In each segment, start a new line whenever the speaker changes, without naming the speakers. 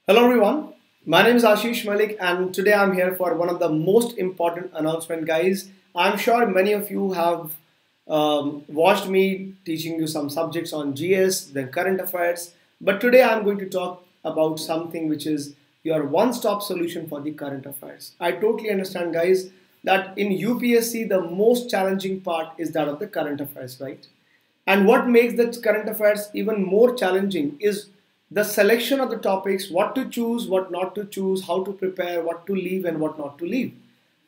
Hello everyone, my name is Ashish Malik and today I'm here for one of the most important announcement guys. I'm sure many of you have watched me teaching you some subjects on GS, then current affairs, but today I'm going to talk about something which is your one-stop solution for the current affairs. I totally understand guys that in UPSC the most challenging part is that of the current affairs, right? And what makes the current affairs even more challenging is the selection of the topics, what to choose, what not to choose, how to prepare, what to leave, and what not to leave.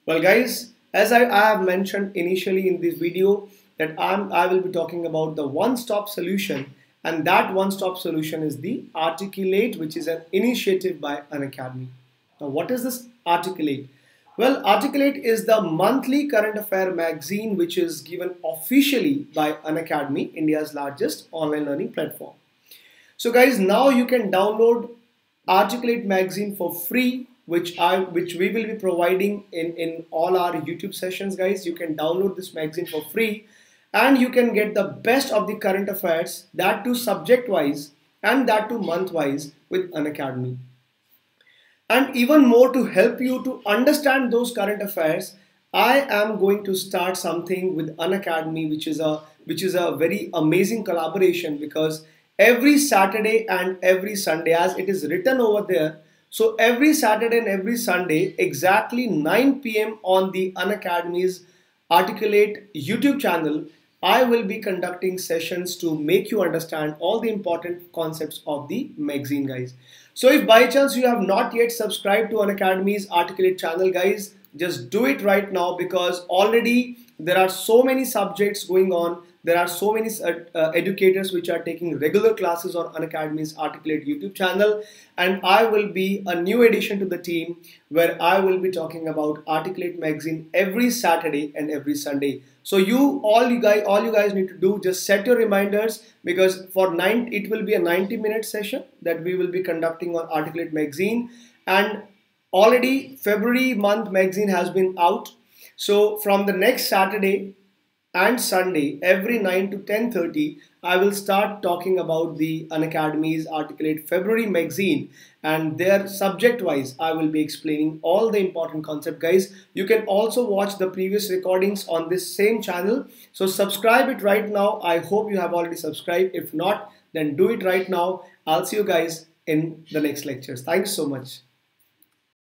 Well, guys, as I have mentioned initially in this video, that I will be talking about the one-stop solution, and that one-stop solution is the Articulate, which is an initiative by Unacademy. Now, what is this Articulate? Well, Articulate is the monthly current affair magazine which is given officially by Unacademy, India's largest online learning platform. So guys, now you can download Articulate magazine for free, which we will be providing in all our YouTube sessions, guys. You can download this magazine for free and you can get the best of the current affairs, that too subject wise and that too month wise with Unacademy. And even more to help you to understand those current affairs, I am going to start something with Unacademy, which is a very amazing collaboration because every Saturday and every Sunday, as it is written over there, so every Saturday and every Sunday, exactly 9 p.m. on the Unacademy's Articulate YouTube channel, I will be conducting sessions to make you understand all the important concepts of the magazine, guys. So if by chance you have not yet subscribed to Unacademy's Articulate channel, guys, just do it right now because already there are so many subjects going on. There are so many educators which are taking regular classes on Unacademy's Articulate YouTube channel, and I will be a new addition to the team where I will be talking about Articulate magazine every Saturday and every Sunday. So all you guys need to do, just set your reminders because it will be a 90-minute session that we will be conducting on Articulate magazine, and already February month magazine has been out. So from the next Saturday and Sunday, every 9 to 10:30, I will start talking about the Unacademy's Articulate February magazine, and there subject wise I will be explaining all the important concept, guys. You can also watch the previous recordings on this same channel, so subscribe it right now. I hope you have already subscribed. If not, then do it right now. I'll see you guys in the next lectures. Thanks so much.